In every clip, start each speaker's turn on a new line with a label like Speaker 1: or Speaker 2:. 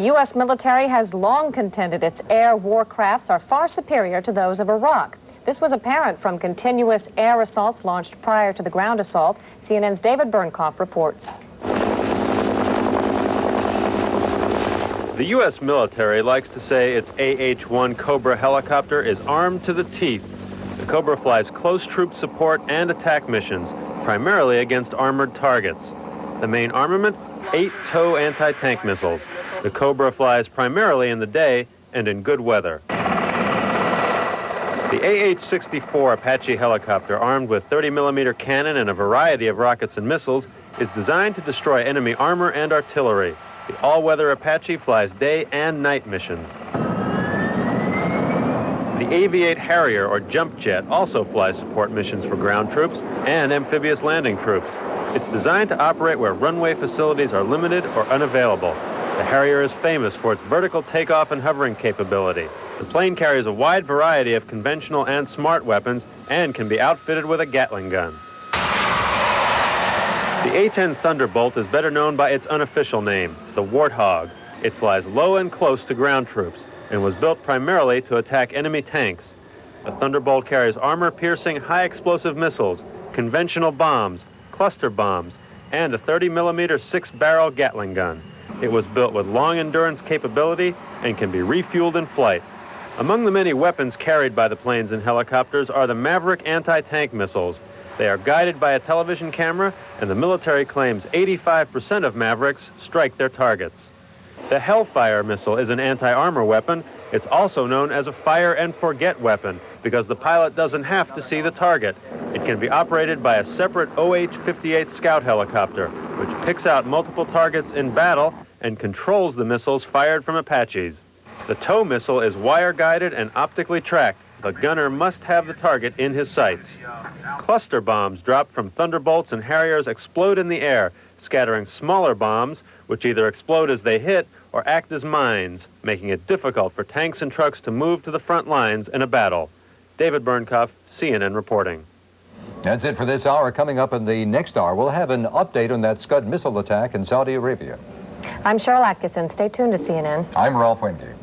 Speaker 1: U.S. military has long contended its air warcrafts are far superior to those of Iraq. This was apparent from continuous air assaults launched prior to the ground assault. CNN's David Bernkoff reports.
Speaker 2: The U.S. military likes to say its AH-1 Cobra helicopter is armed to the teeth. The Cobra flies close troop support and attack missions, primarily against armored targets. The main armament, 8 TOW anti-tank missiles. The Cobra flies primarily in the day and in good weather. The AH-64 Apache helicopter, armed with 30mm cannon and a variety of rockets and missiles, is designed to destroy enemy armor and artillery. The all-weather Apache flies day and night missions. The AV-8 Harrier, or jump jet, also flies support missions for ground troops and amphibious landing troops. It's designed to operate where runway facilities are limited or unavailable. The Harrier is famous for its vertical takeoff and hovering capability. The plane carries a wide variety of conventional and smart weapons and can be outfitted with a Gatling gun. The A-10 Thunderbolt is better known by its unofficial name, the Warthog. It flies low and close to ground troops and was built primarily to attack enemy tanks. The Thunderbolt carries armor-piercing, high-explosive missiles, conventional bombs, cluster bombs, and a 30mm 6-barrel Gatling gun. It was built with long endurance capability and can be refueled in flight. Among the many weapons carried by the planes and helicopters are the Maverick anti-tank missiles. They are guided by a television camera, and the military claims 85% of Mavericks strike their targets. The Hellfire missile is an anti-armor weapon. It's also known as a fire-and-forget weapon because the pilot doesn't have to see the target. It can be operated by a separate OH-58 Scout helicopter, which picks out multiple targets in battle and controls the missiles fired from Apaches. The TOW missile is wire-guided and optically tracked. The gunner must have the target in his sights. Cluster bombs dropped from Thunderbolts and Harriers explode in the air, scattering smaller bombs, which either explode as they hit or act as mines, making it difficult for tanks and trucks to move to the front lines in a battle. David Bernkoff, CNN reporting.
Speaker 3: That's it for this hour. Coming up in the next hour, we'll have an update on that Scud missile attack in Saudi Arabia.
Speaker 1: I'm Cheryl Atkinson. Stay tuned to CNN.
Speaker 3: I'm Ralph Wingate.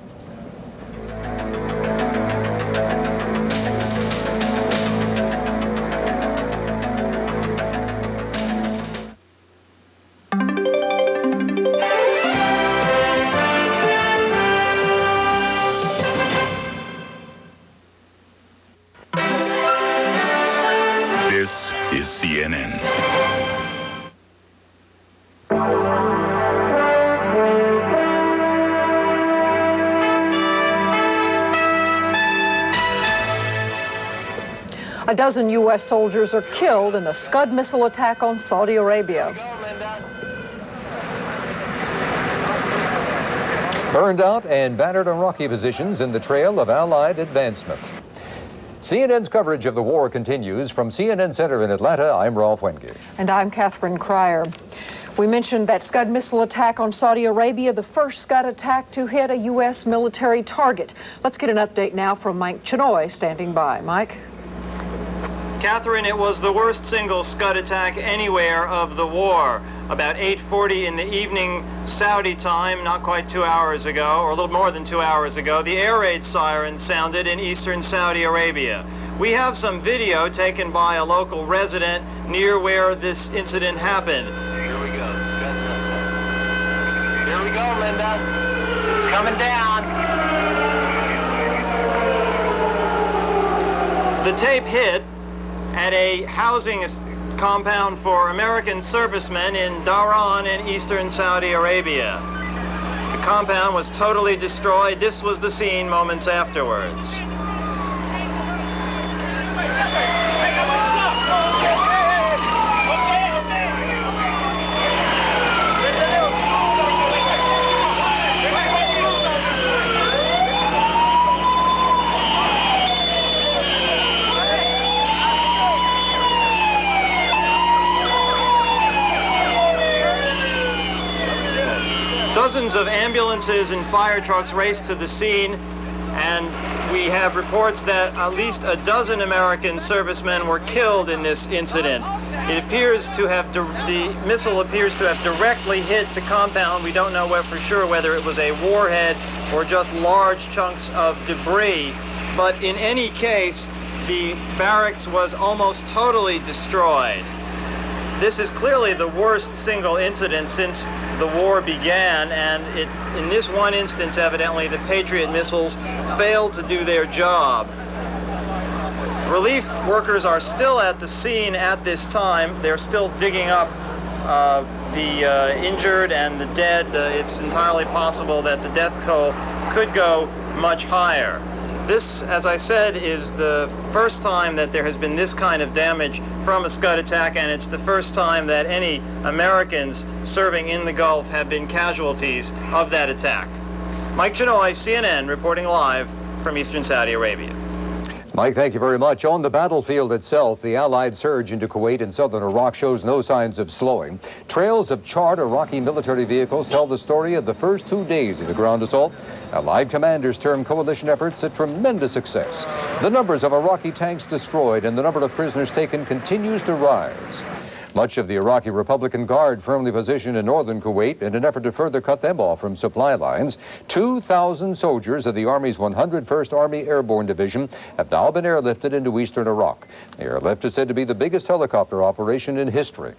Speaker 4: This is CNN.
Speaker 5: A dozen U.S. soldiers are killed in a Scud missile attack on Saudi Arabia.
Speaker 3: Burned out and battered on rocky positions in the trail of Allied advancement. CNN's coverage of the war continues. From CNN Center in Atlanta, I'm Ralph Wingate.
Speaker 5: And I'm Catherine Cryer. We mentioned that Scud missile attack on Saudi Arabia, the first Scud attack to hit a U.S. military target. Let's get an update now from Mike Chinoy standing by. Mike?
Speaker 6: Catherine, it was the worst single Scud attack anywhere of the war. About 8:40 in the evening Saudi time, not quite 2 hours ago, or a little more than 2 hours ago, the air raid siren sounded in eastern Saudi Arabia. We have some video taken by a local resident near where this incident happened.
Speaker 7: Here we go, Scud missile. Here we go, Linda. It's coming down.
Speaker 6: The tape hit at a housing compound for American servicemen in Dhahran in eastern Saudi Arabia. The compound was totally destroyed. This was the scene moments afterwards. Dozens of ambulances and fire trucks raced to the scene, and We have reports that at least a dozen American servicemen were killed in this incident. It appears to have, the missile appears to have directly hit the compound. We don't know for sure whether it was a warhead or just large chunks of debris. But in any case, the barracks was almost totally destroyed. This is clearly the worst single incident since the war began, and in this one instance, evidently, the Patriot missiles failed to do their job. Relief workers are still at the scene at this time. They're still digging up the injured and the dead. It's entirely possible that the death toll could go much higher. This, as I said, is the first time that there has been this kind of damage from a Scud attack, and it's the first time that any Americans serving in the Gulf have been casualties of that attack. Mike Gen P, CNN, reporting live from eastern Saudi Arabia.
Speaker 3: Mike, thank you very much. On the battlefield itself, the Allied surge into Kuwait and southern Iraq shows no signs of slowing. Trails of charred Iraqi military vehicles tell the story of the first 2 days of the ground assault. Allied commanders term coalition efforts a tremendous success. The numbers of Iraqi tanks destroyed and the number of prisoners taken continues to rise. Much of the Iraqi Republican Guard firmly positioned in northern Kuwait in an effort to further cut them off from supply lines. 2,000 soldiers of the Army's 101st Army Airborne Division have now been airlifted into eastern Iraq. The airlift is said to be the biggest helicopter operation in history.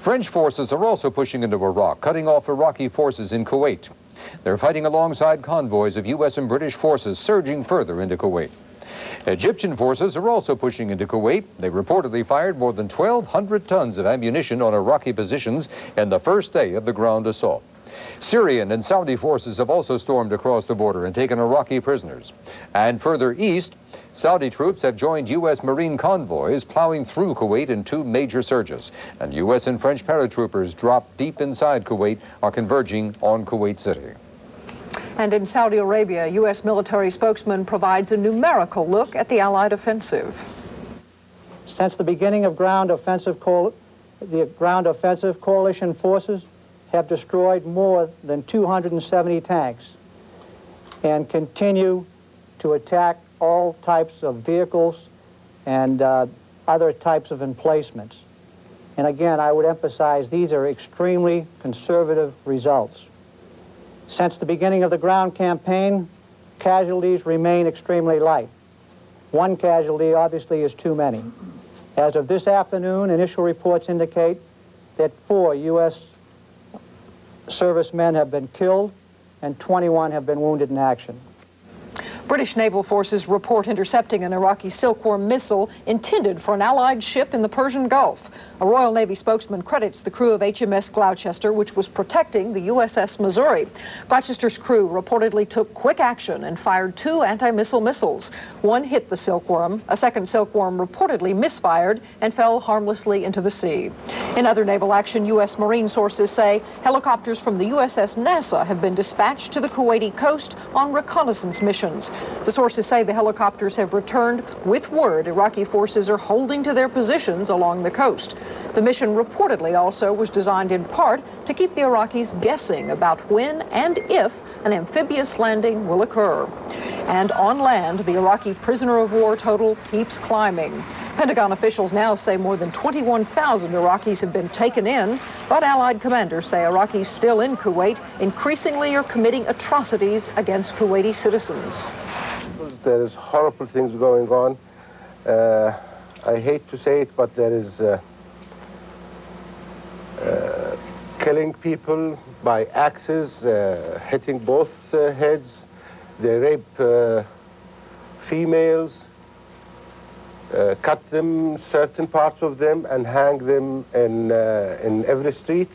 Speaker 3: French forces are also pushing into Iraq, cutting off Iraqi forces in Kuwait. They're fighting alongside convoys of U.S. and British forces surging further into Kuwait. Egyptian forces are also pushing into Kuwait. They reportedly fired more than 1,200 tons of ammunition on Iraqi positions in the first day of the ground assault. Syrian and Saudi forces have also stormed across the border and taken Iraqi prisoners. And further east, Saudi troops have joined U.S. Marine convoys plowing through Kuwait in 2 major surges. And U.S. and French paratroopers dropped deep inside Kuwait are converging on Kuwait City.
Speaker 5: And in Saudi Arabia, U.S. military spokesman provides a numerical look at the Allied offensive.
Speaker 8: Since the beginning of ground offensive, coalition forces have destroyed more than 270 tanks and continue to attack all types of vehicles and other types of emplacements. And again, I would emphasize these are extremely conservative results. Since the beginning of the ground campaign, casualties remain extremely light. 1 casualty obviously is too many. As of this afternoon, initial reports indicate that 4 U.S. servicemen have been killed and 21 have been wounded in action.
Speaker 5: British naval forces report intercepting an Iraqi Silkworm missile intended for an Allied ship in the Persian Gulf. A Royal Navy spokesman credits the crew of HMS Gloucester, which was protecting the USS Missouri. Gloucester's crew reportedly took quick action and fired 2 anti-missile missiles. One hit the Silkworm. A second Silkworm reportedly misfired and fell harmlessly into the sea. In other naval action, U.S. Marine sources say helicopters from the USS NASA have been dispatched to the Kuwaiti coast on reconnaissance missions. The sources say the helicopters have returned with word Iraqi forces are holding to their positions along the coast. The mission reportedly also was designed in part to keep the Iraqis guessing about when and if an amphibious landing will occur. And on land, the Iraqi prisoner of war total keeps climbing. Pentagon officials now say more than 21,000 Iraqis have been taken in, but Allied commanders say Iraqis still in Kuwait increasingly are committing atrocities against Kuwaiti citizens.
Speaker 9: There is horrible things going on. I hate to say it, but there is killing people by axes, hitting both heads. They rape females, cut them, certain parts of them, and hang them in every street.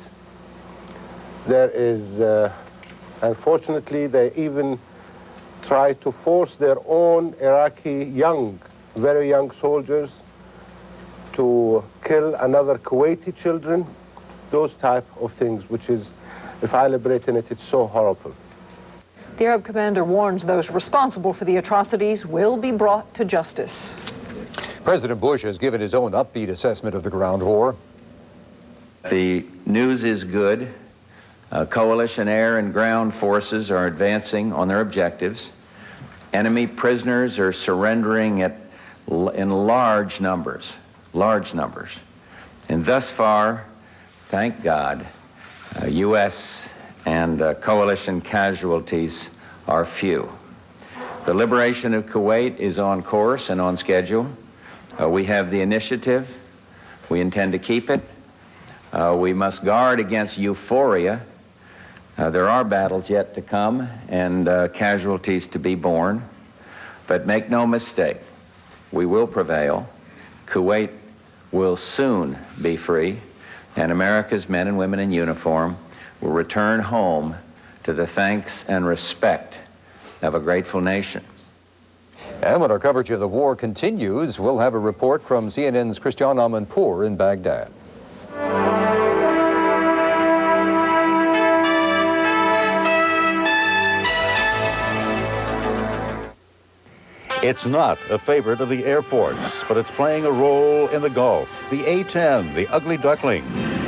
Speaker 9: There is, unfortunately, they even try to force their own Iraqi very young soldiers to kill another Kuwaiti children, those type of things, which is, if I elaborate on it, it's so horrible.
Speaker 5: The Arab commander warns those responsible for the atrocities will be brought to justice.
Speaker 3: President Bush has given his own upbeat assessment of the ground war.
Speaker 10: The news is good. Coalition air and ground forces are advancing on their objectives. Enemy prisoners are surrendering in large numbers, And thus far, thank God, U.S. and coalition casualties are few. The liberation of Kuwait is on course and on schedule. We have the initiative. We intend to keep it. We must guard against euphoria. There are battles yet to come and casualties to be borne. But make no mistake, we will prevail. Kuwait will soon be free, and America's men and women in uniform will return home to the thanks and respect of a grateful nation.
Speaker 3: And when our coverage of the war continues, we'll have a report from CNN's Christian Amanpour in Baghdad.
Speaker 11: It's not a favorite of the Air Force, but it's playing a role in the Gulf. The A-10, the Ugly Duckling.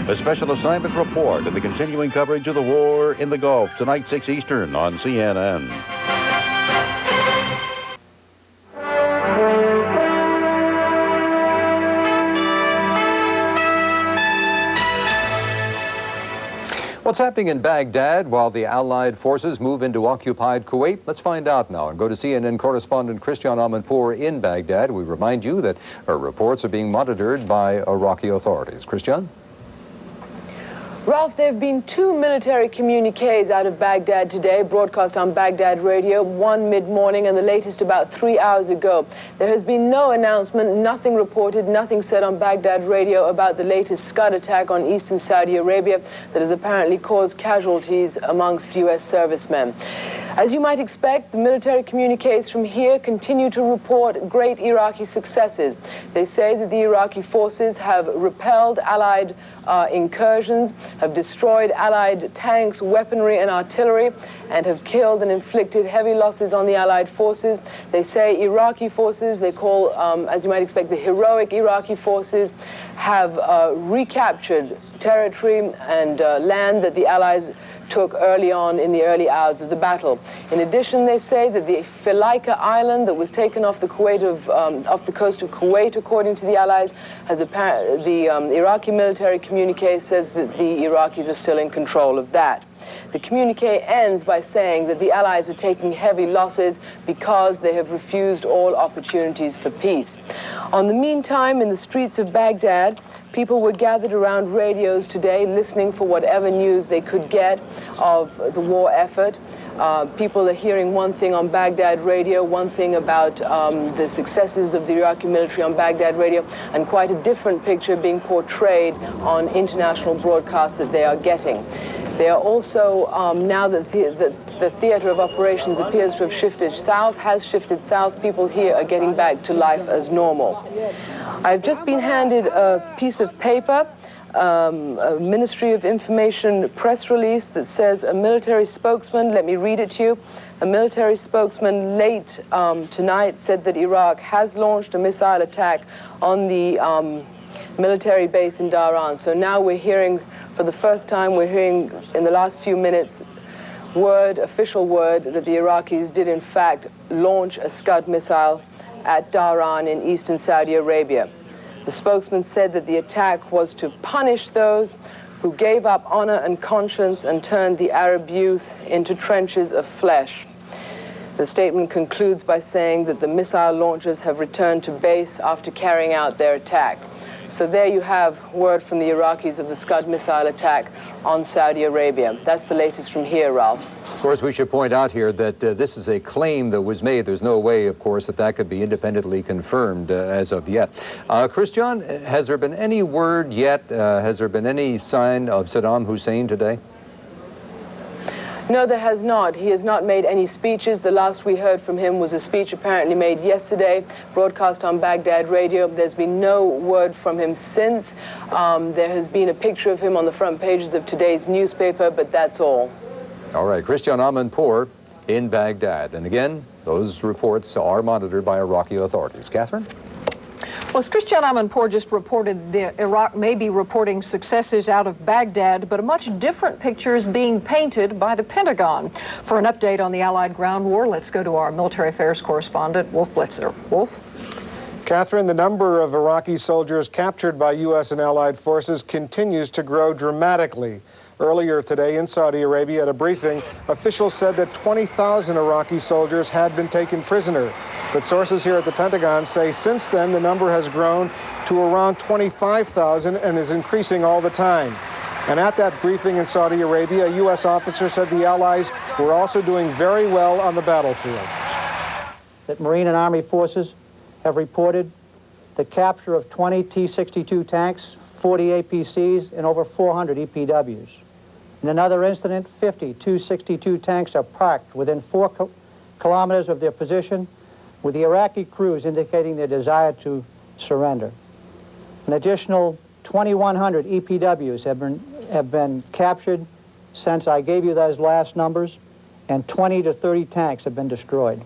Speaker 11: A special assignment report and the continuing coverage of the war in the Gulf. Tonight, 6 Eastern on CNN.
Speaker 3: What's happening in Baghdad while the Allied forces move into occupied Kuwait? Let's find out now and go to CNN correspondent Christian Amanpour in Baghdad. We remind you that our reports are being monitored by Iraqi authorities. Christian?
Speaker 12: Ralph, there have been 2 military communiques out of Baghdad today, broadcast on Baghdad radio, one mid-morning and the latest about 3 hours ago. There has been no announcement, nothing reported, nothing said on Baghdad radio about the latest Scud attack on eastern Saudi Arabia that has apparently caused casualties amongst U.S. servicemen. As you might expect, the military communiques from here continue to report great Iraqi successes. They say that the Iraqi forces have repelled Allied incursions, have destroyed Allied tanks, weaponry, and artillery, and have killed and inflicted heavy losses on the Allied forces. They say Iraqi forces, they call, as you might expect, the heroic Iraqi forces, have recaptured territory and land that the Allies took early on in the early hours of the battle. In addition, they say that the Philaika island that was taken off the off the coast of Kuwait, according to the Allies, has the Iraqi military communique says that the Iraqis are still in control of that. The communique ends by saying that the Allies are taking heavy losses because they have refused all opportunities for peace. On the meantime, in the streets of Baghdad, people were gathered around radios today listening for whatever news they could get of the war effort. People are hearing one thing on Baghdad radio, one thing about the successes of the Iraqi military on Baghdad radio, and quite a different picture being portrayed on international broadcasts that they are getting. They are also, now that the theater of operations appears to have shifted south, people here are getting back to life as normal. I've just been handed a piece of paper, a Ministry of Information press release that says a military spokesman, let me read it to you, a military spokesman late tonight said that Iraq has launched a missile attack on the military base in Dhahran. So now we're hearing, for the first time, we're hearing in the last few minutes, official word, that the Iraqis did in fact launch a Scud missile at Dhahran in eastern Saudi Arabia. The spokesman said that the attack was to punish those who gave up honor and conscience and turned the Arab youth into trenches of flesh. The statement concludes by saying that the missile launchers have returned to base after carrying out their attack. So there you have word from the Iraqis of the Scud missile attack on Saudi Arabia. That's the latest from here, Ralph.
Speaker 3: Of course, we should point out here that this is a claim that was made. There's no way, of course, that could be independently confirmed as of yet. Christian, has there been any word yet? Has there been any sign of Saddam Hussein today?
Speaker 12: No, there has not. He has not made any speeches. The last we heard from him was a speech apparently made yesterday, broadcast on Baghdad radio. There's been no word from him since. There has been a picture of him on the front pages of today's newspaper, but that's all.
Speaker 3: All right, Christian Amanpour in Baghdad. And again, those reports are monitored by Iraqi authorities. Catherine?
Speaker 5: Well, as Christian Amanpour just reported, Iraq may be reporting successes out of Baghdad, but a much different picture is being painted by the Pentagon. For an update on the Allied ground war, let's go to our military affairs correspondent, Wolf Blitzer. Wolf?
Speaker 13: Catherine, the number of Iraqi soldiers captured by U.S. and allied forces continues to grow dramatically. Earlier today in Saudi Arabia at a briefing, officials said that 20,000 Iraqi soldiers had been taken prisoner. But sources here at the Pentagon say since then the number has grown to around 25,000 and is increasing all the time. And at that briefing in Saudi Arabia, a U.S. officer said the Allies were also doing very well on the battlefield.
Speaker 8: That Marine and Army forces have reported the capture of 20 T-62 tanks, 40 APCs, and over 400 EPWs. In another incident, 50 Tu-62 tanks are parked within 4 kilometers of their position, with the Iraqi crews indicating their desire to surrender. An additional 2,100 EPWs have been captured since I gave you those last numbers, and 20 to 30 tanks have been destroyed.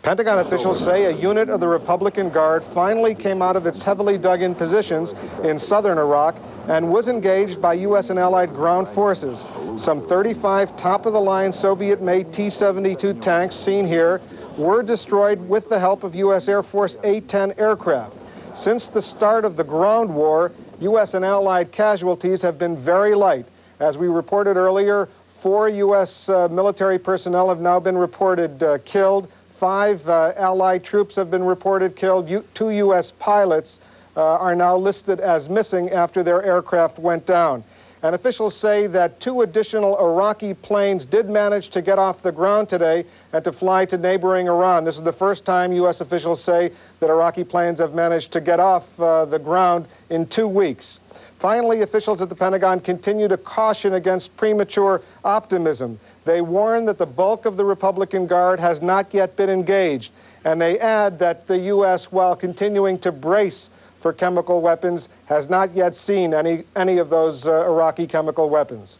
Speaker 13: Pentagon officials say a unit of the Republican Guard finally came out of its heavily dug-in positions in southern Iraq and was engaged by U.S. and allied ground forces. Some 35 top-of-the-line Soviet-made T-72 tanks seen here were destroyed with the help of U.S. Air Force A-10 aircraft. Since the start of the ground war, U.S. and allied casualties have been very light. As we reported earlier, 4 U.S. military personnel have now been reported killed. 5 allied troops have been reported killed. 2 U.S. pilots are now listed as missing after their aircraft went down. And officials say that 2 additional Iraqi planes did manage to get off the ground today and to fly to neighboring Iran. This is the first time U.S. officials say that Iraqi planes have managed to get off the ground in 2 weeks. Finally, officials at the Pentagon continue to caution against premature optimism. They warn that the bulk of the Republican Guard has not yet been engaged, and they add that the U.S., while continuing to brace for chemical weapons, has not yet seen any of those Iraqi chemical weapons.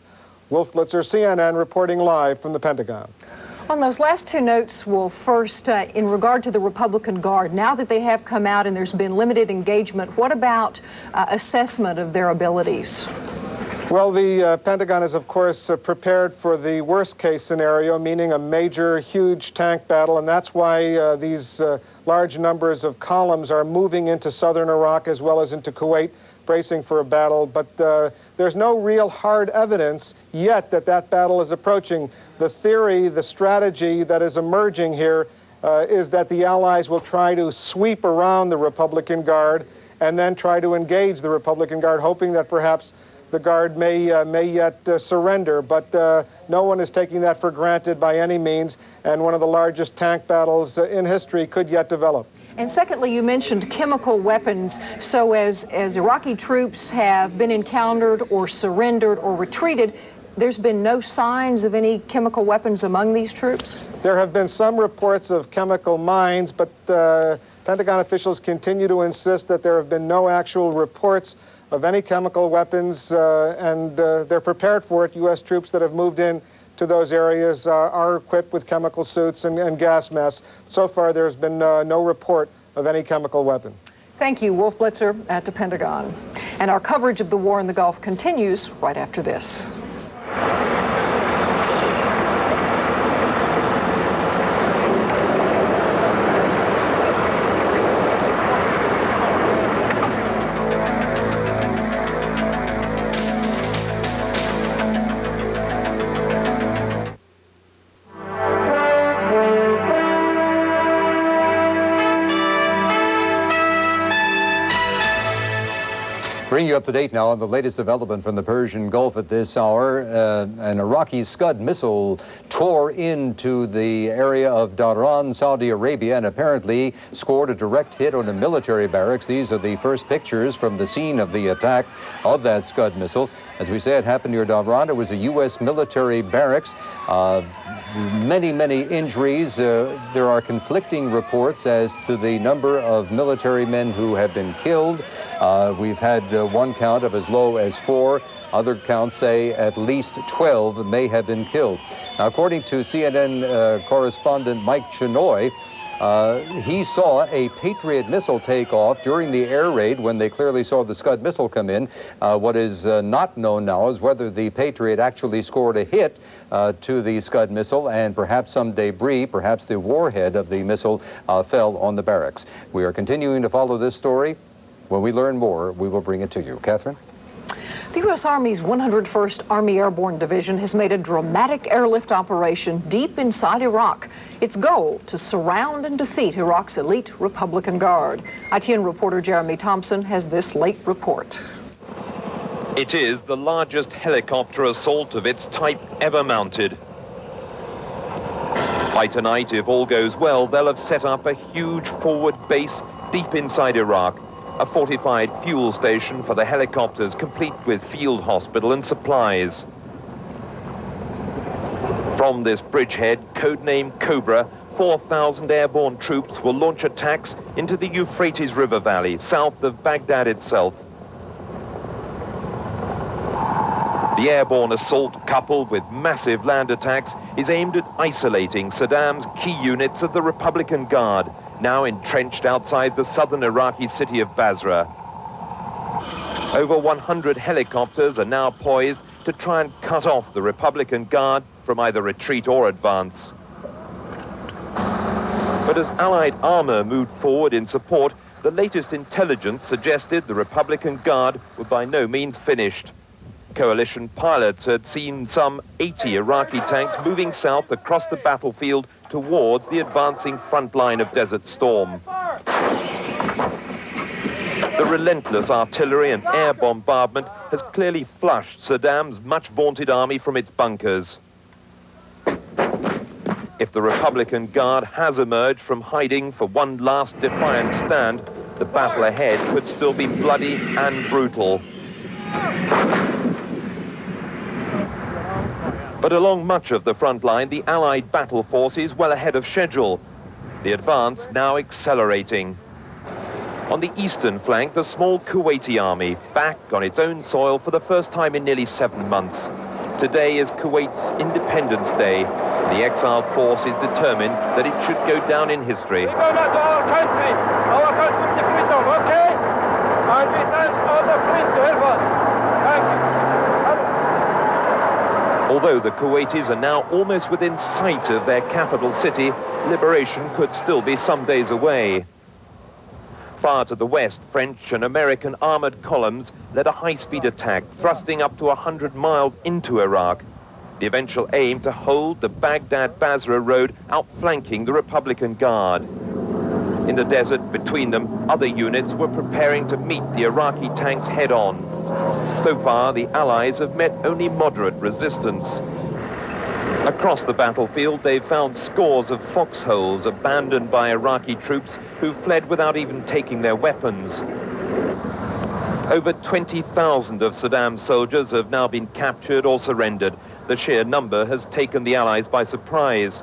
Speaker 13: Wolf Blitzer, CNN, reporting live from the Pentagon.
Speaker 5: On those last 2 notes, Wolf, first, in regard to the Republican Guard, now that they have come out and there's been limited engagement, what about assessment of their abilities?
Speaker 13: Well, the Pentagon is, of course, prepared for the worst-case scenario, meaning a major, huge tank battle, and that's why these large numbers of columns are moving into southern Iraq as well as into Kuwait, bracing for a battle. But there's no real hard evidence yet that that battle is approaching. The theory, the strategy that is emerging here is that the Allies will try to sweep around the Republican Guard and then try to engage the Republican Guard, hoping that perhaps the Guard may yet surrender, but no one is taking that for granted by any means, and one of the largest tank battles in history could yet develop.
Speaker 5: And secondly, you mentioned chemical weapons. So as Iraqi troops have been encountered or surrendered or retreated, there's been no signs of any chemical weapons among these troops? There have been some reports of chemical mines, but Pentagon officials continue to insist that there have been no actual reports of any chemical weapons, and they're prepared for it. U.S. troops that have moved in to those areas are equipped with chemical suits and gas masks. So far, there's been no report of any chemical weapon. Thank you, Wolf Blitzer at the Pentagon. And our coverage of the war in the Gulf continues right after this.
Speaker 3: Bring you up to date now on the latest development from the Persian Gulf at this hour. An Iraqi Scud missile tore into the area of Dhahran, Saudi Arabia, and apparently scored a direct hit on a military barracks. These are the first pictures from the scene of the attack of that Scud missile. As we say, it happened near Dhahran. It was a U.S. military barracks. Many injuries. There are conflicting reports as to the number of military men who have been killed. We've had one count of as low as 4. Other counts say at least 12 may have been killed. Now, according to CNN correspondent Mike Chenoy, He saw a Patriot missile take off during the air raid when they clearly saw the Scud missile come in. What is not known now is whether the Patriot actually scored a hit to the Scud missile, and perhaps some debris, perhaps the warhead of the missile, fell on the barracks. We are continuing to follow this story. When we learn more, we will bring it to you. Catherine?
Speaker 5: The U.S. Army's 101st Army Airborne Division has made a dramatic airlift operation deep inside Iraq. Its goal, to surround and defeat Iraq's elite Republican Guard. ITN reporter Jeremy Thompson has this late report.
Speaker 14: It is the largest helicopter assault of its type ever mounted. By tonight, if all goes well, they'll have set up a huge forward base deep inside Iraq. A fortified fuel station for the helicopters, complete with field hospital and supplies. From this bridgehead, codenamed Cobra, 4,000 airborne troops will launch attacks into the Euphrates River Valley, south of Baghdad itself. The airborne assault, coupled with massive land attacks, is aimed at isolating Saddam's key units of the Republican Guard, now entrenched outside the southern Iraqi city of Basra. Over 100 helicopters are now poised to try and cut off the Republican Guard from either retreat or advance. But as Allied armor moved forward in support, the latest intelligence suggested the Republican Guard were by no means finished. Coalition pilots had seen some 80 Iraqi tanks moving south across the battlefield towards the advancing front line of Desert Storm. The relentless artillery and air bombardment has clearly flushed Saddam's much vaunted army from its bunkers. If the Republican Guard has emerged from hiding for one last defiant stand, the battle ahead could still be bloody and brutal. But along much of the front line, the Allied battle force is well ahead of schedule. The advance now accelerating. On the eastern flank, the small Kuwaiti army, back on its own soil for the first time in nearly 7 months. Today is Kuwait's Independence Day. The exiled force is determined that it should go down in history.
Speaker 15: We go now to our country the freedom, okay? And we thank all the friends to help us. Thank you.
Speaker 14: Although the Kuwaitis are now almost within sight of their capital city, liberation could still be some days away. Far to the west, French and American armored columns led a high-speed attack, thrusting up to 100 miles into Iraq. The eventual aim to hold the Baghdad-Basra road, outflanking the Republican Guard. In the desert between them, other units were preparing to meet the Iraqi tanks head-on. So far, the Allies have met only moderate resistance. Across the battlefield, they've found scores of foxholes abandoned by Iraqi troops who fled without even taking their weapons. Over 20,000 of Saddam's soldiers have now been captured or surrendered. The sheer number has taken the Allies by surprise.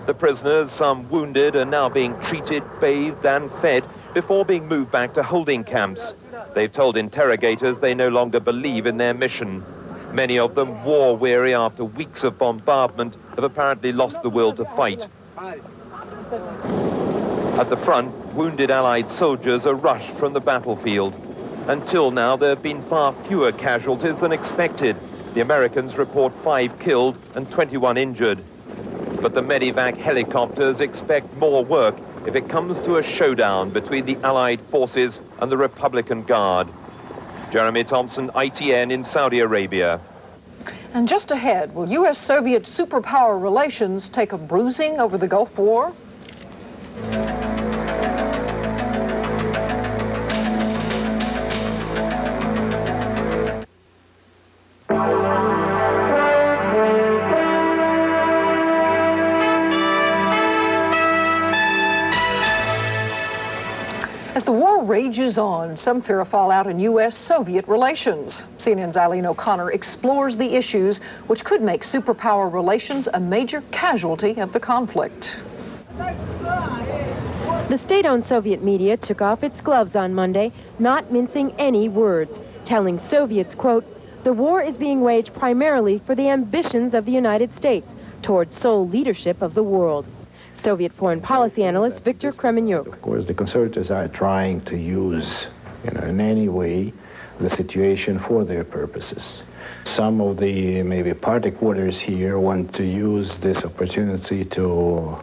Speaker 14: The prisoners, some wounded, are now being treated, bathed and fed before being moved back to holding camps. They've told interrogators they no longer believe in their mission. Many of them, war-weary after weeks of bombardment, have apparently lost the will to fight. At the front, wounded Allied soldiers are rushed from the battlefield. Until now, there have been far fewer casualties than expected. The Americans report 5 killed and 21 injured. But the Medivac helicopters expect more work if it comes to a showdown between the Allied forces and the Republican Guard. Jeremy Thompson, ITN in Saudi Arabia.
Speaker 5: And just ahead, will U.S.-Soviet superpower relations take a bruising over the Gulf War? As the war rages on, some fear a fallout in U.S.-Soviet relations. CNN's Eileen O'Connor explores the issues which could make superpower relations a major casualty of the conflict.
Speaker 16: The state-owned Soviet media took off its gloves on Monday, not mincing any words, telling Soviets, quote, "The war is being waged primarily for the ambitions of the United States towards sole leadership of the world." Soviet foreign policy analyst Viktor Kremenyuk.
Speaker 17: Of course, the conservatives are trying to use, in any way, the situation for their purposes. Some of the maybe party quarters here want to use this opportunity to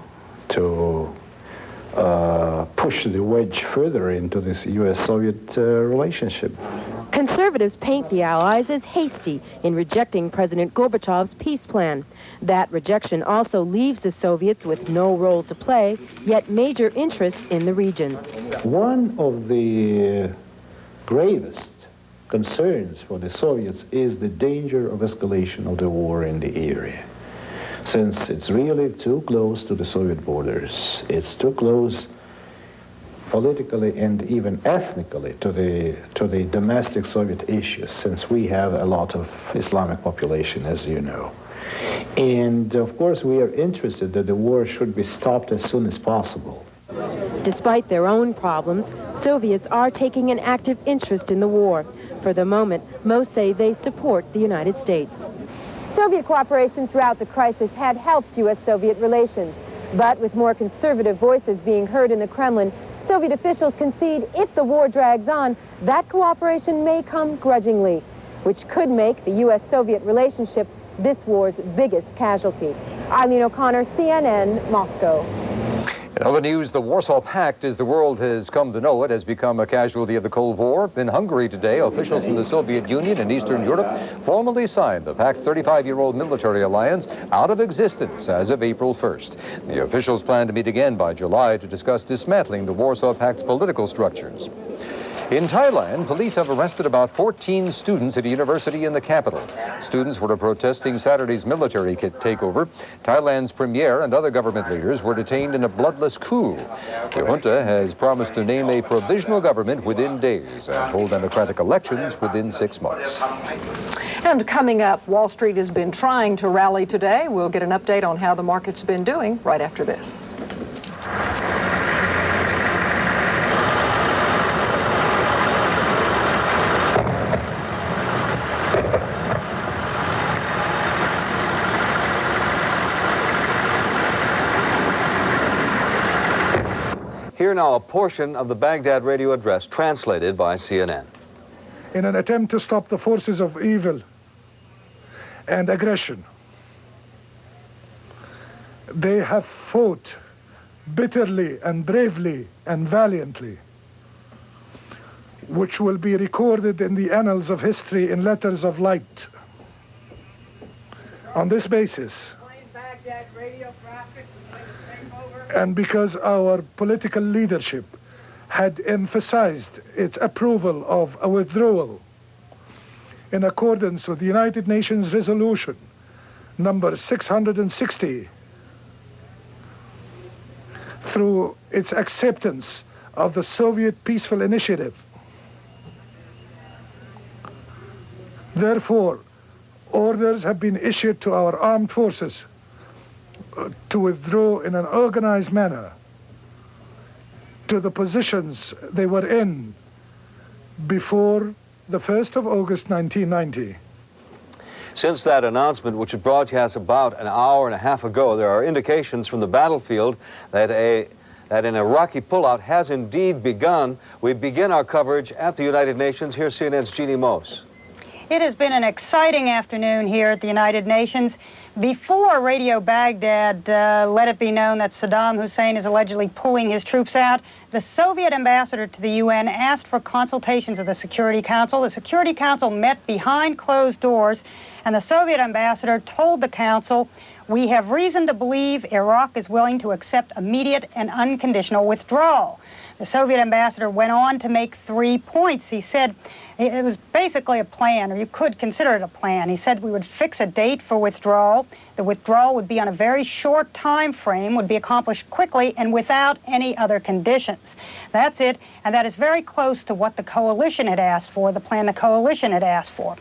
Speaker 17: push the wedge further into this U.S.-Soviet relationship.
Speaker 16: Conservatives paint the Allies as hasty in rejecting President Gorbachev's peace plan. That rejection also leaves the Soviets with no role to play, yet major interests in the region.
Speaker 17: One of the gravest concerns for the Soviets is the danger of escalation of the war in the area. Since it's really too close to the Soviet borders, it's too close politically and even ethnically to the domestic Soviet issues, since we have a lot of Islamic population, as you know. And of course we are interested that the war should be stopped as soon as possible.
Speaker 16: Despite their own problems, Soviets are taking an active interest in the war. For the moment, most say they support the United States.
Speaker 18: Soviet cooperation throughout the crisis had helped U.S.-Soviet relations. But with more conservative voices being heard in the Kremlin, Soviet officials concede if the war drags on, that cooperation may come grudgingly, which could make the U.S.-Soviet relationship this war's biggest casualty. Eileen O'Connor, CNN, Moscow.
Speaker 3: In other news, the Warsaw Pact, as the world has come to know it, has become a casualty of the Cold War. In Hungary today, officials from the Soviet Union and Eastern Europe formally signed the Pact's 35-year-old military alliance out of existence as of April 1st. The officials plan to meet again by July to discuss dismantling the Warsaw Pact's political structures. In Thailand, police have arrested about 14 students at a university in the capital. Students were protesting Saturday's military takeover. Thailand's premier and other government leaders were detained in a bloodless coup. The junta has promised to name a provisional government within days and hold democratic elections within 6 months.
Speaker 5: And coming up, Wall Street has been trying to rally today. We'll get an update on how the market's been doing right after this.
Speaker 19: Here now a portion of the Baghdad radio address translated by CNN.
Speaker 20: In an attempt to stop the forces of evil and aggression, they have fought bitterly and bravely and valiantly, which will be recorded in the annals of history in letters of light. On this basis, and because our political leadership had emphasized its approval of a withdrawal in accordance with the United Nations resolution number 660, through its acceptance of the Soviet peaceful initiative. Therefore, orders have been issued to our armed forces to withdraw in an organized manner to the positions they were in before the 1st of August 1990.
Speaker 19: Since that announcement, which was broadcast about an hour and a half ago, there are indications from the battlefield that an Iraqi pullout has indeed begun. We begin our coverage at the United Nations. Here's CNN's Jeannie Mose.
Speaker 21: It has been an exciting afternoon here at the United Nations. Before Radio Baghdad let it be known that Saddam Hussein is allegedly pulling his troops out, the Soviet ambassador to the UN asked for consultations of the Security Council. The Security Council met behind closed doors, and the Soviet ambassador told the Council, "We have reason to believe Iraq is willing to accept immediate and unconditional withdrawal." The Soviet ambassador went on to make 3 points. He said it was basically a plan, or you could consider it a plan. He said we would fix a date for withdrawal. The withdrawal would be on a very short time frame, would be accomplished quickly and without any other conditions. That's it, and that is very close to what the coalition had asked for, the plan the coalition had asked for.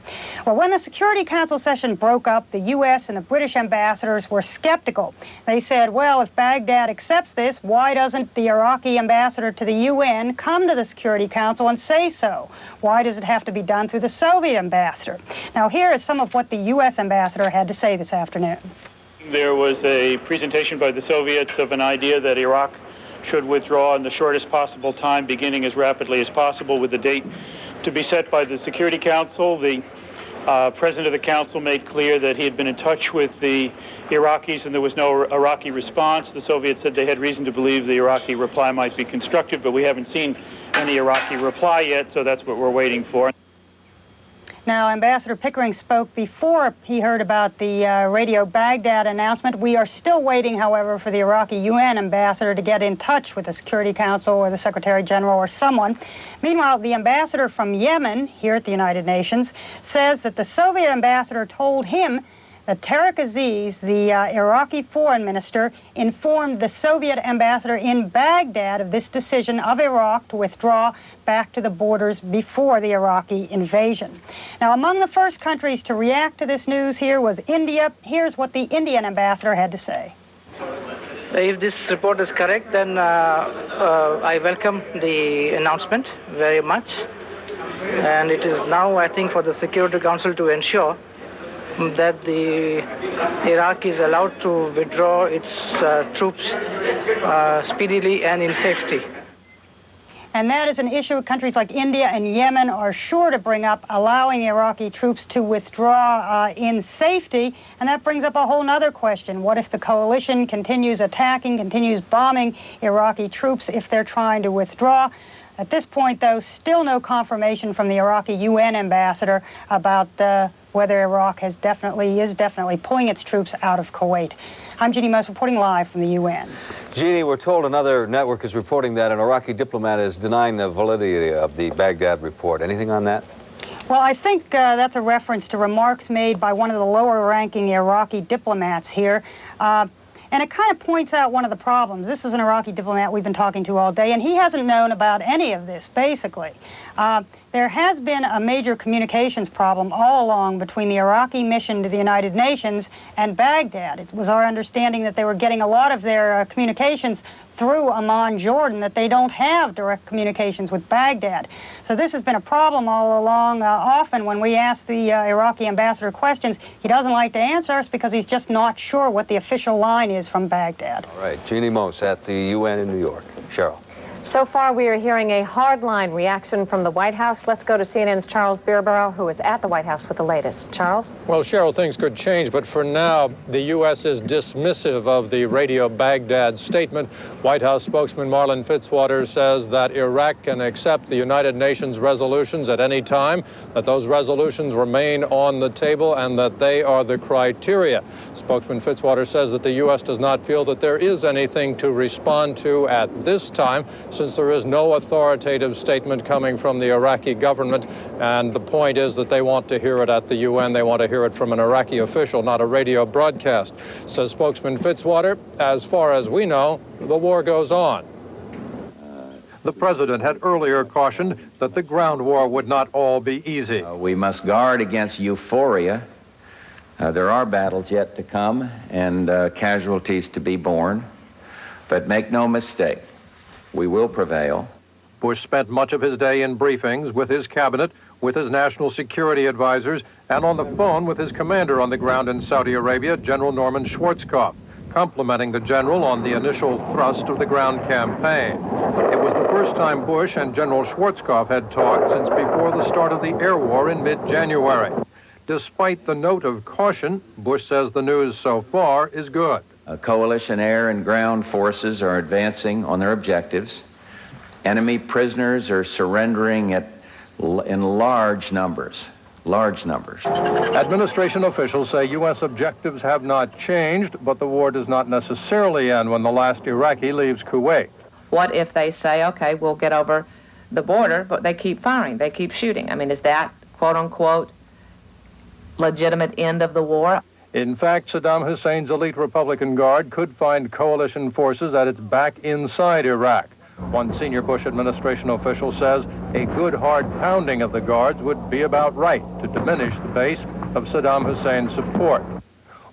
Speaker 21: Well, when the Security Council session broke up, the U.S. and the British ambassadors were skeptical. They said, well, if Baghdad accepts this, why doesn't the Iraqi ambassador to the UN come to the Security Council and say so? Why does it have to be done through the Soviet ambassador? Now, here is some of what the U.S. ambassador had to say this afternoon.
Speaker 2: There was a presentation by the Soviets of an idea that Iraq should withdraw in the shortest possible time, beginning as rapidly as possible, with the date to be set by the Security Council. The president of the council made clear that he had been in touch with the Iraqis and there was no Iraqi response. The Soviets said they had reason to believe the Iraqi reply might be constructive, but we haven't seen any Iraqi reply yet, so that's what we're waiting for.
Speaker 21: Now, Ambassador Pickering spoke before he heard about the Radio Baghdad announcement. We are still waiting, however, for the Iraqi UN ambassador to get in touch with the Security Council or the Secretary General or someone. Meanwhile, the ambassador from Yemen here at the United Nations says that the Soviet ambassador told him that Tariq Aziz, the Iraqi foreign minister, informed the Soviet ambassador in Baghdad of this decision of Iraq to withdraw back to the borders before the Iraqi invasion. Now, among the first countries to react to this news here was India. Here's what the Indian ambassador had to say.
Speaker 22: If this report is correct, then I welcome the announcement very much. And it is now, I think, for the Security Council to ensure that the Iraq is allowed to withdraw its troops speedily and in safety.
Speaker 21: And that is an issue countries like India and Yemen are sure to bring up, allowing Iraqi troops to withdraw in safety. And that brings up a whole other question. What if the coalition continues attacking, continues bombing Iraqi troops if they're trying to withdraw? At this point, though, still no confirmation from the Iraqi UN ambassador about whether Iraq is definitely pulling its troops out of Kuwait. I'm Jeannie Moos reporting live from the UN.
Speaker 19: Jeannie, we're told another network is reporting that an Iraqi diplomat is denying the validity of the Baghdad report. Anything on that?
Speaker 21: Well, I think that's a reference to remarks made by one of the lower-ranking Iraqi diplomats here. And it kind of points out one of the problems. This is an Iraqi diplomat we've been talking to all day, and he hasn't known about any of this, basically. There has been a major communications problem all along between the Iraqi mission to the United Nations and Baghdad. It was our understanding that they were getting a lot of their communications through Amman, Jordan, that they don't have direct communications with Baghdad. So this has been a problem all along. Often when we ask the Iraqi ambassador questions, he doesn't like to answer us because he's just not sure what the official line is from Baghdad.
Speaker 19: All right, Jeannie Moos at the UN in New York. Cheryl.
Speaker 1: So far, we are hearing a hardline reaction from the White House. Let's go to CNN's Charles Beerborough, who is at the White House with the latest. Charles?
Speaker 23: Well, Cheryl, things could change, but for now, the U.S. is dismissive of the Radio Baghdad statement. White House spokesman Marlin Fitzwater says that Iraq can accept the United Nations resolutions at any time, that those resolutions remain on the table, and that they are the criteria. Spokesman Fitzwater says that the U.S. does not feel that there is anything to respond to at this time, since there is no authoritative statement coming from the Iraqi government, and the point is that they want to hear it at the UN. They want to hear it from an Iraqi official, not a radio broadcast. Says spokesman Fitzwater, as far as we know, the war goes on. The president had earlier cautioned that the ground war would not all be easy.
Speaker 10: We must guard against euphoria. There are battles yet to come and casualties to be borne, but make no mistake, we will prevail.
Speaker 23: Bush spent much of his day in briefings with his cabinet, with his national security advisors, and on the phone with his commander on the ground in Saudi Arabia, General Norman Schwarzkopf, complimenting the general on the initial thrust of the ground campaign. It was the first time Bush and General Schwarzkopf had talked since before the start of the air war in mid-January. Despite the note of caution, Bush says the news so far is good.
Speaker 10: Coalition air and ground forces are advancing on their objectives. Enemy prisoners are surrendering in large numbers.
Speaker 23: Administration officials say U.S. objectives have not changed, but the war does not necessarily end when the last Iraqi leaves Kuwait.
Speaker 24: What if they say, okay, we'll get over the border, but they keep firing, they keep shooting? I mean, is that, quote unquote, legitimate end of the war?
Speaker 23: In fact, Saddam Hussein's elite Republican Guard could find coalition forces at its back inside Iraq. One senior Bush administration official says a good hard pounding of the Guards would be about right to diminish the base of Saddam Hussein's support.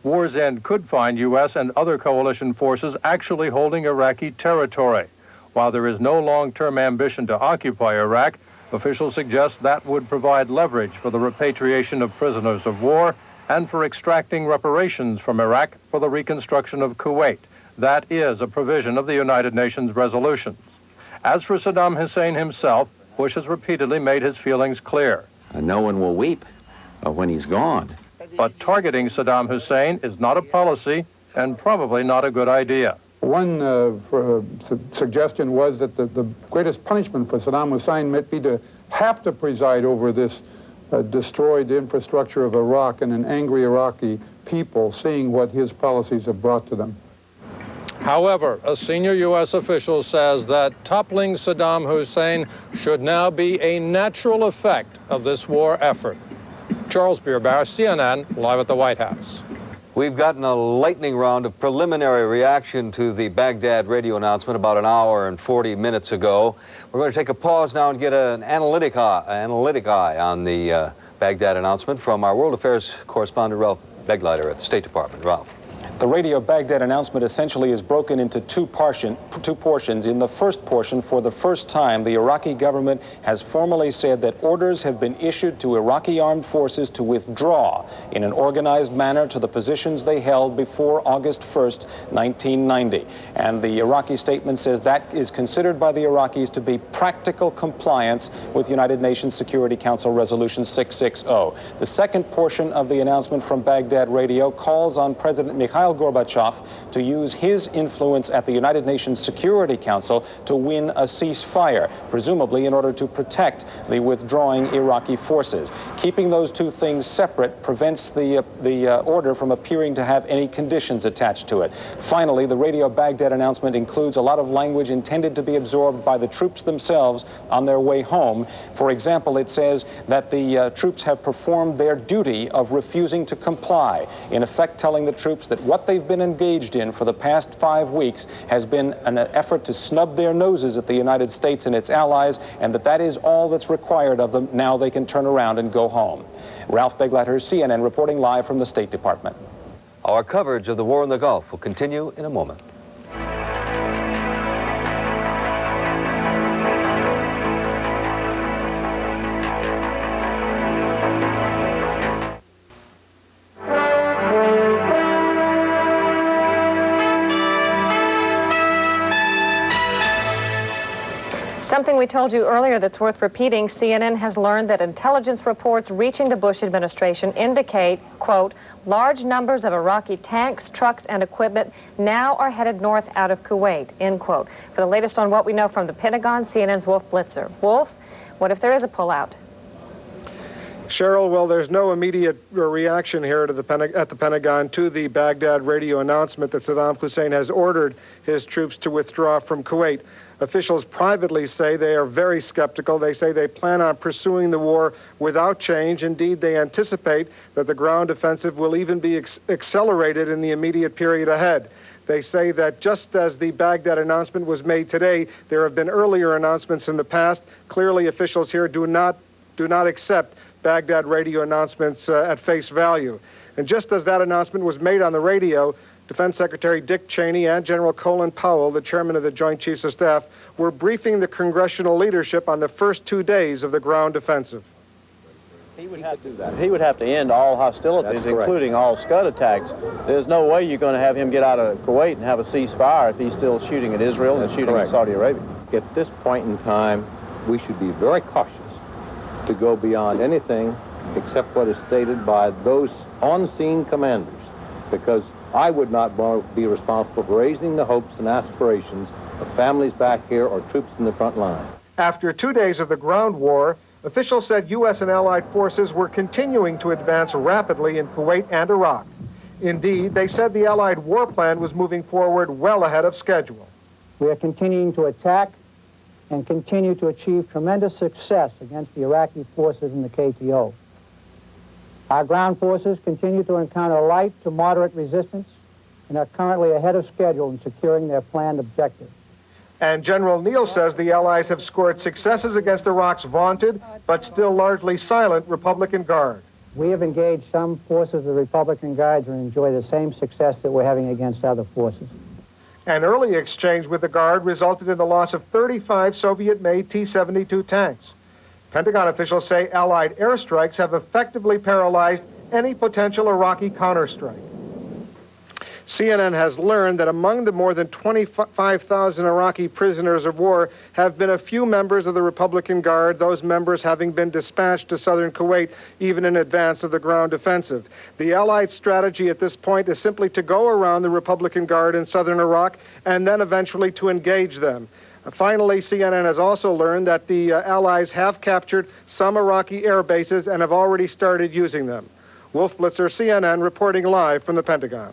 Speaker 23: War's end could find U.S. and other coalition forces actually holding Iraqi territory. While there is no long-term ambition to occupy Iraq, officials suggest that would provide leverage for the repatriation of prisoners of war and for extracting reparations from Iraq for the reconstruction of Kuwait. That is a provision of the United Nations resolutions. As for Saddam Hussein himself, Bush has repeatedly made his feelings clear.
Speaker 10: No one will weep when he's gone.
Speaker 23: But targeting Saddam Hussein is not a policy and probably not a good idea.
Speaker 4: One suggestion was that the greatest punishment for Saddam Hussein might be to have to preside over this destroyed infrastructure of Iraq and an angry Iraqi people, seeing what his policies have brought to them.
Speaker 23: However, a senior U.S. official says that toppling Saddam Hussein should now be a natural effect of this war effort. Charles Bierbaer, CNN, live at the White House.
Speaker 19: We've gotten a lightning round of preliminary reaction to the Baghdad radio announcement about an hour and 40 minutes ago. We're going to take a pause now and get an analytic eye on the Baghdad announcement from our World Affairs correspondent, Ralph Begleiter at the State Department. Ralph.
Speaker 6: The Radio Baghdad announcement essentially is broken into two portions. In the first portion, for the first time, the Iraqi government has formally said that orders have been issued to Iraqi armed forces to withdraw in an organized manner to the positions they held before August 1st, 1990. And the Iraqi statement says that is considered by the Iraqis to be practical compliance with United Nations Security Council Resolution 660. The second portion of the announcement from Baghdad Radio calls on President Mikhail Gorbachev to use his influence at the United Nations Security Council to win a ceasefire, presumably in order to protect the withdrawing Iraqi forces. Keeping those two things separate prevents the order from appearing to have any conditions attached to it. Finally, the Radio Baghdad announcement includes a lot of language intended to be absorbed by the troops themselves on their way home. For example, it says that the troops have performed their duty of refusing to comply, in effect telling the troops that what they've been engaged in for the past 5 weeks has been an effort to snub their noses at the United States and its allies, and that is all that's required of them. Now they can turn around and go home. Ralph Begleiter, CNN, reporting live from the State Department.
Speaker 19: Our coverage of the war in the Gulf will continue in a moment.
Speaker 1: Something we told you earlier that's worth repeating, CNN has learned that intelligence reports reaching the Bush administration indicate, quote, large numbers of Iraqi tanks, trucks, and equipment now are headed north out of Kuwait, end quote. For the latest on what we know from the Pentagon, CNN's Wolf Blitzer. Wolf, what if there is a pullout?
Speaker 13: Cheryl, well, there's no immediate reaction here to at the Pentagon to the Baghdad radio announcement that Saddam Hussein has ordered his troops to withdraw from Kuwait. Officials privately say they are very skeptical. They say they plan on pursuing the war without change. Indeed, they anticipate that the ground offensive will even be accelerated in the immediate period ahead. They say that just as the Baghdad announcement was made today, there have been earlier announcements in the past. Clearly, officials here do not accept Baghdad radio announcements at face value. And just as that announcement was made on the radio, Defense Secretary Dick Cheney and General Colin Powell, the chairman of the Joint Chiefs of Staff, were briefing the congressional leadership on the first 2 days of the ground offensive.
Speaker 7: He would have to do that. He would have to end all hostilities, including all Scud attacks. There's no way you're going to have him get out of Kuwait and have a ceasefire if he's still shooting at Israel and shooting at Saudi Arabia.
Speaker 9: At this point in time, we should be very cautious to go beyond anything except what is stated by those on-scene commanders, because I would not be responsible for raising the hopes and aspirations of families back here or troops in the front line.
Speaker 13: After 2 days of the ground war, officials said U.S. and allied forces were continuing to advance rapidly in Kuwait and Iraq. Indeed, they said the allied war plan was moving forward well ahead of schedule.
Speaker 8: We are continuing to attack and continue to achieve tremendous success against the Iraqi forces in the KTO. Our ground forces continue to encounter light to moderate resistance and are currently ahead of schedule in securing their planned objectives.
Speaker 13: And General Neal says the Allies have scored successes against Iraq's vaunted, but still largely silent, Republican Guard.
Speaker 8: We have engaged some forces of the Republican Guards and enjoy the same success that we're having against other forces.
Speaker 13: An early exchange with the Guard resulted in the loss of 35 Soviet-made T-72 tanks. Pentagon officials say Allied airstrikes have effectively paralyzed any potential Iraqi counterstrike. CNN has learned that among the more than 25,000 Iraqi prisoners of war have been a few members of the Republican Guard, those members having been dispatched to southern Kuwait even in advance of the ground offensive. The Allied strategy at this point is simply to go around the Republican Guard in southern Iraq and then eventually to engage them. Finally, CNN has also learned that the Allies have captured some Iraqi air bases and have already started using them. Wolf Blitzer, CNN, reporting live from the Pentagon.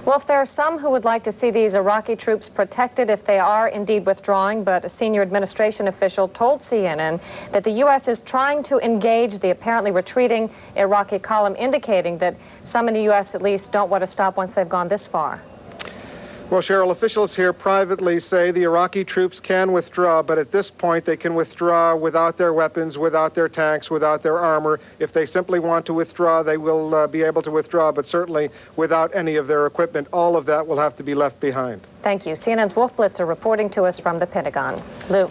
Speaker 1: Wolf, there are some who would like to see these Iraqi troops protected if they are indeed withdrawing, but a senior administration official told CNN that the U.S. is trying to engage the apparently retreating Iraqi column, indicating that some in the U.S. at least don't want to stop once they've gone this far.
Speaker 13: Well, Cheryl, officials here privately say the Iraqi troops can withdraw, but at this point they can withdraw without their weapons, without their tanks, without their armor. If they simply want to withdraw, they will be able to withdraw, but certainly without any of their equipment. All of that will have to be left behind.
Speaker 1: Thank you. CNN's Wolf Blitzer reporting to us from the Pentagon. Lou.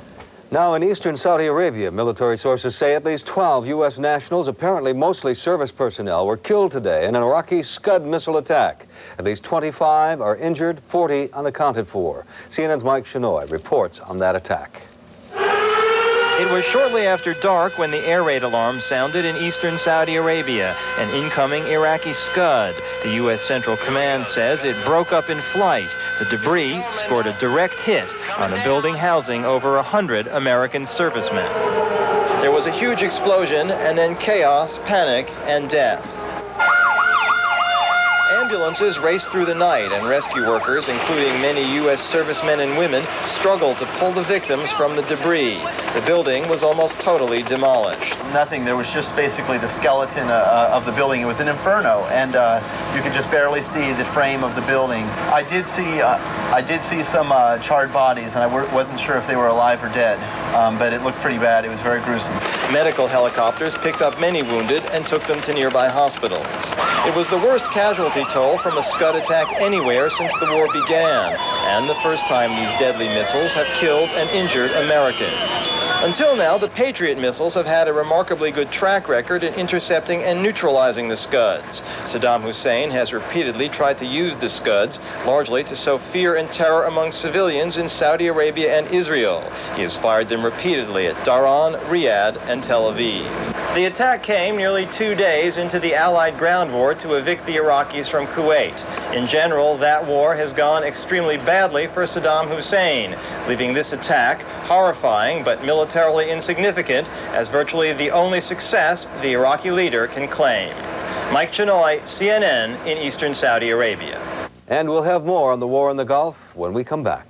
Speaker 19: Now, in eastern Saudi Arabia, military sources say at least 12 U.S. nationals, apparently mostly service personnel, were killed today in an Iraqi Scud missile attack. At least 25 are injured, 40 unaccounted for. CNN's Mike Shinoy reports on that attack.
Speaker 11: It was shortly after dark when the air raid alarm sounded in eastern Saudi Arabia, an incoming Iraqi Scud. The U.S. Central Command says it broke up in flight. The debris scored a direct hit on a building housing over 100 American servicemen. There was a huge explosion and then chaos, panic, and death. Ambulances raced through the night, and rescue workers, including many U.S. servicemen and women, struggled to pull the victims from the debris. The building was almost totally demolished.
Speaker 12: Nothing. There was just basically the skeleton of the building. It was an inferno, and you could just barely see the frame of the building. I did see some charred bodies, and I wasn't sure if they were alive or dead, but it looked pretty bad. It was very gruesome.
Speaker 11: Medical helicopters picked up many wounded and took them to nearby hospitals. It was the worst casualty toll from a Scud attack anywhere since the war began, and the first time these deadly missiles have killed and injured Americans. Until now, the Patriot missiles have had a remarkably good track record in intercepting and neutralizing the Scuds. Saddam Hussein has repeatedly tried to use the Scuds, largely to sow fear and terror among civilians in Saudi Arabia and Israel. He has fired them repeatedly at Dhahran, Riyadh, and Tel Aviv. The attack came nearly 2 days into the Allied ground war to evict the Iraqis from Kuwait. In general, that war has gone extremely badly for Saddam Hussein, leaving this attack horrifying but militarily insignificant as virtually the only success the Iraqi leader can claim. Mike Chinoy, CNN in eastern Saudi Arabia.
Speaker 19: And we'll have more on the war in the Gulf when we come back.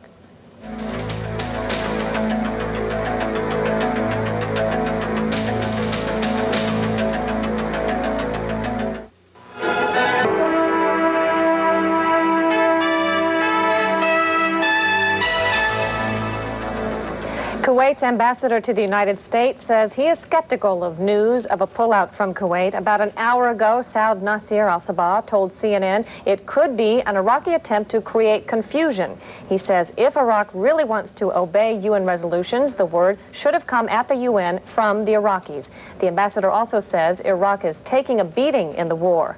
Speaker 1: Kuwait's ambassador to the United States says he is skeptical of news of a pullout from Kuwait. About an hour ago, Saud Nasir al-Sabah told CNN it could be an Iraqi attempt to create confusion. He says if Iraq really wants to obey UN resolutions, the word should have come at the UN from the Iraqis. The ambassador also says Iraq is taking a beating in the war.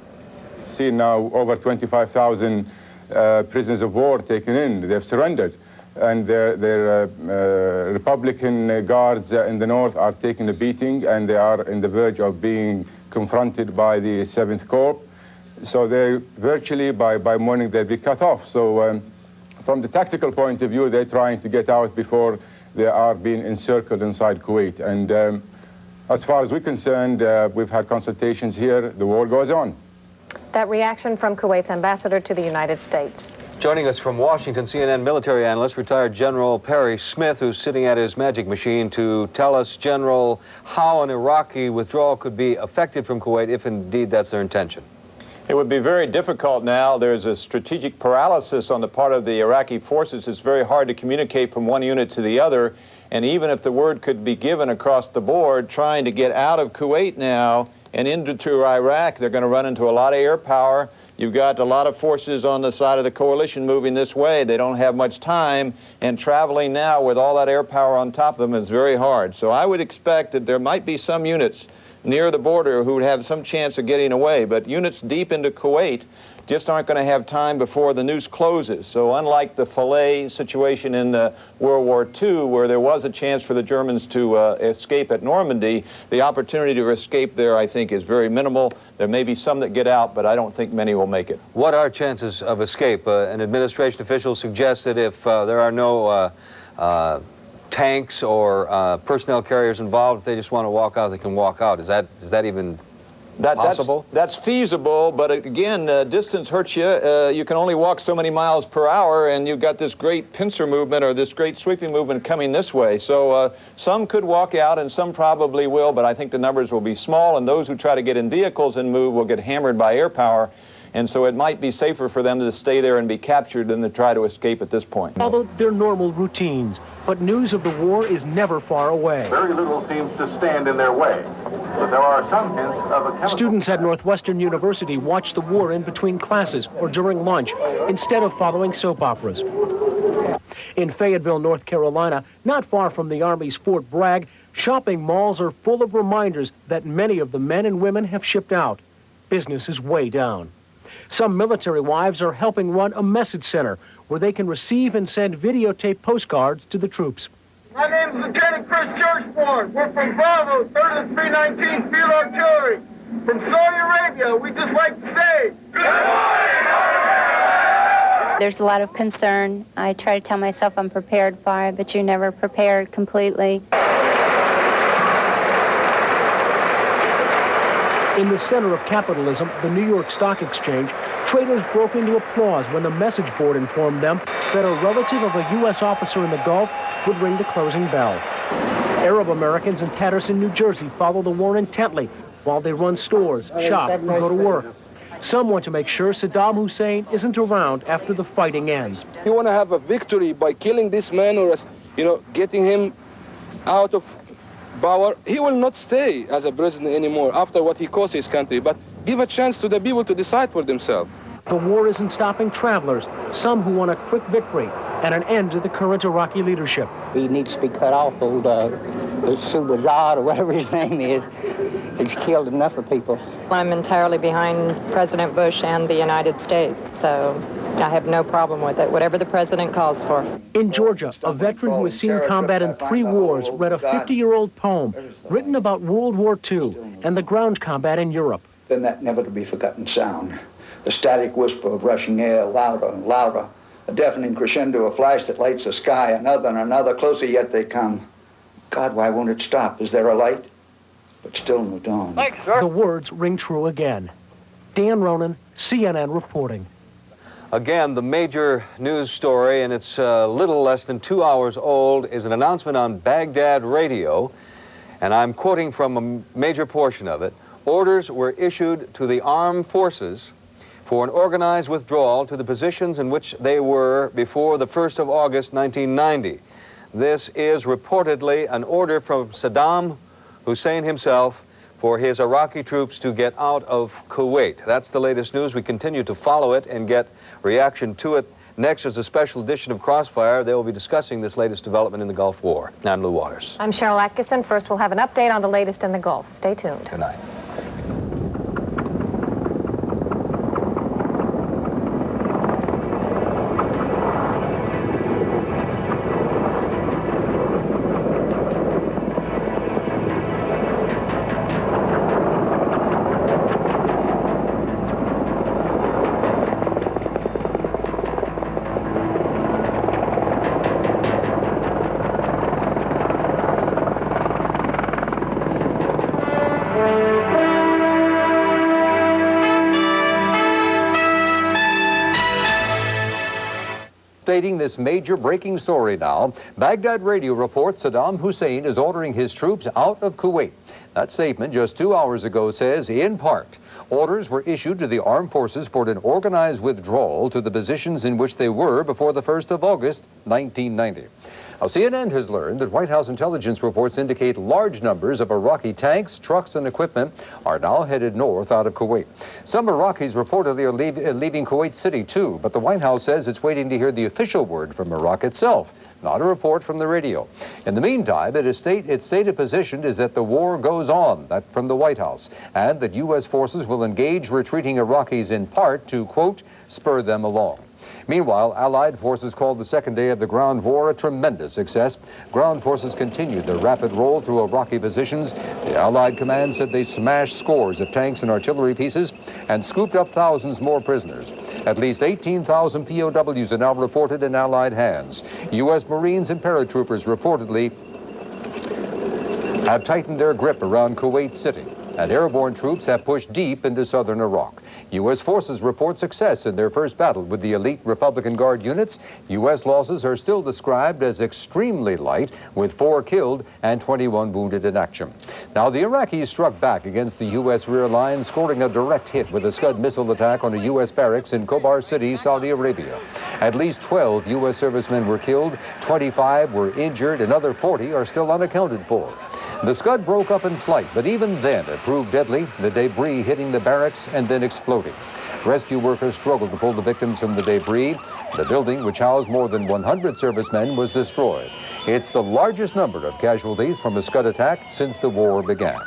Speaker 14: See now over 25,000 prisoners of war taken in. They've surrendered. And their Republican guards in the north are taking a beating, and they are in the verge of being confronted by the 7th Corps. So they virtually, by morning, they'll be cut off. So from the tactical point of view, they're trying to get out before they are being encircled inside Kuwait. And as far as we're concerned, we've had consultations here. The war goes on.
Speaker 1: That reaction from Kuwait's ambassador to the United States.
Speaker 19: Joining us from Washington, CNN military analyst, retired General Perry Smith, who's sitting at his magic machine to tell us, General, how an Iraqi withdrawal could be effected from Kuwait, if indeed that's their intention.
Speaker 7: It would be very difficult now. There's a strategic paralysis on the part of the Iraqi forces. It's very hard to communicate from one unit to the other. And even if the word could be given across the board, trying to get out of Kuwait now and into Iraq, they're going to run into a lot of air power. You've got a lot of forces on the side of the coalition moving this way. They don't have much time, and traveling now with all that air power on top of them is very hard. So I would expect that there might be some units near the border who would have some chance of getting away. But units deep into Kuwait just aren't going to have time before the noose closes. So unlike the Falaise situation in World War II, where there was a chance for the Germans to escape at Normandy, the opportunity to escape there, I think, is very minimal. There may be some that get out, but I don't think many will make it.
Speaker 19: What are chances of escape? An administration official suggests that if there are no tanks or personnel carriers involved, if they just want to walk out, they can walk out. Is that even possible?
Speaker 7: That's feasible, but again, distance hurts you. You can only walk so many miles per hour, and you've got this great pincer movement or this great sweeping movement coming this way. So some could walk out, and some probably will, but I think the numbers will be small, and those who try to get in vehicles and move will get hammered by air power. And so it might be safer for them to stay there and be captured than to try to escape at this point.
Speaker 15: Although they're normal routines, but news of the war is never far away.
Speaker 16: Very little seems to stand in their way, but there are some hints of a chemical...
Speaker 15: Students at Northwestern University watch the war in between classes or during lunch instead of following soap operas. In Fayetteville, North Carolina, not far from the Army's Fort Bragg, shopping malls are full of reminders that many of the men and women have shipped out. Business is way down. Some military wives are helping run a message center where they can receive and send videotape postcards to the troops.
Speaker 17: My name is Lieutenant Chris Churchbourne. We're from Bravo, 3rd and 319th Field Artillery. From Saudi Arabia, we just like to say, good morning!
Speaker 18: There's a lot of concern. I try to tell myself I'm prepared for it, but you're never prepared completely.
Speaker 15: In the center of capitalism, the New York Stock Exchange, traders broke into applause when the message board informed them that a relative of a U.S. officer in the Gulf would ring the closing bell. Arab Americans in Paterson, New Jersey follow the war intently while they run stores, shop, and go to work. Some want to make sure Saddam Hussein isn't around after the fighting ends.
Speaker 25: You want to have a victory by killing this man or, getting him out of power. He will not stay as a president anymore after what he cost his country, but give a chance to the people to decide for themselves.
Speaker 15: The war isn't stopping travelers, some who want a quick victory and an end to the current Iraqi leadership.
Speaker 26: He needs to be cut off, old Subazad or whatever his name is. He's killed enough of people.
Speaker 27: I'm entirely behind President Bush and the United States, so I have no problem with it, whatever the president calls for.
Speaker 15: In Georgia, a veteran who has seen combat in 3 wars read a 50-year-old poem written about World War II and the ground combat in Europe.
Speaker 28: Then that never-to-be-forgotten sound, the static whisper of rushing air, louder and louder, a deafening crescendo, a flash that lights the sky, another and another, closer yet they come. God, why won't it stop? Is there a light? But still no dawn.
Speaker 15: The words ring true again. Dan Ronan, CNN reporting.
Speaker 19: Again, the major news story, and it's a little less than 2 hours old, is an announcement on Baghdad radio, and I'm quoting from a major portion of it. Orders were issued to the armed forces for an organized withdrawal to the positions in which they were before the 1st of August, 1990. This is reportedly an order from Saddam Hussein himself for his Iraqi troops to get out of Kuwait. That's the latest news. We continue to follow it and get reaction to it. Next is a special edition of Crossfire. They will be discussing this latest development in the Gulf War. I'm Lou Waters.
Speaker 1: I'm Cheryl Atkinson. First, we'll have an update on the latest in the Gulf. Stay tuned.
Speaker 19: Good night.
Speaker 3: Updating this major breaking story now. Baghdad radio reports Saddam Hussein is ordering his troops out of Kuwait. That statement just 2 hours ago says, in part, orders were issued to the armed forces for an organized withdrawal to the positions in which they were before the 1st of August, 1990. Now, CNN has learned that White House intelligence reports indicate large numbers of Iraqi tanks, trucks, and equipment are now headed north out of Kuwait. Some Iraqis reportedly are leaving Kuwait City, too, but the White House says it's waiting to hear the official word from Iraq itself. not a report from the radio. In the meantime, its stated position is that the war goes on, that from the White House, and that U.S. forces will engage retreating Iraqis in part to, quote, spur them along. Meanwhile, Allied forces called the second day of the ground war a tremendous success. Ground forces continued their rapid roll through Iraqi positions. The Allied command said they smashed scores of tanks and artillery pieces and scooped up thousands more prisoners. At least 18,000 POWs are now reported in Allied hands. U.S. Marines and paratroopers reportedly have tightened their grip around Kuwait City, and airborne troops have pushed deep into southern Iraq. U.S. forces report success in their first battle with the elite Republican Guard units. U.S. losses are still described as extremely light, with 4 killed and 21 wounded in action. Now, the Iraqis struck back against the U.S. rear line, scoring a direct hit with a Scud missile attack on a U.S. barracks in Khobar City, Saudi Arabia. At least 12 U.S. servicemen were killed, 25 were injured, another 40 are still unaccounted for. The Scud broke up in flight, but even then it proved deadly, the debris hitting the barracks and then exploding. Rescue workers struggled to pull the victims from the debris. The building, which housed more than 100 servicemen, was destroyed. It's the largest number of casualties from a Scud attack since the war began.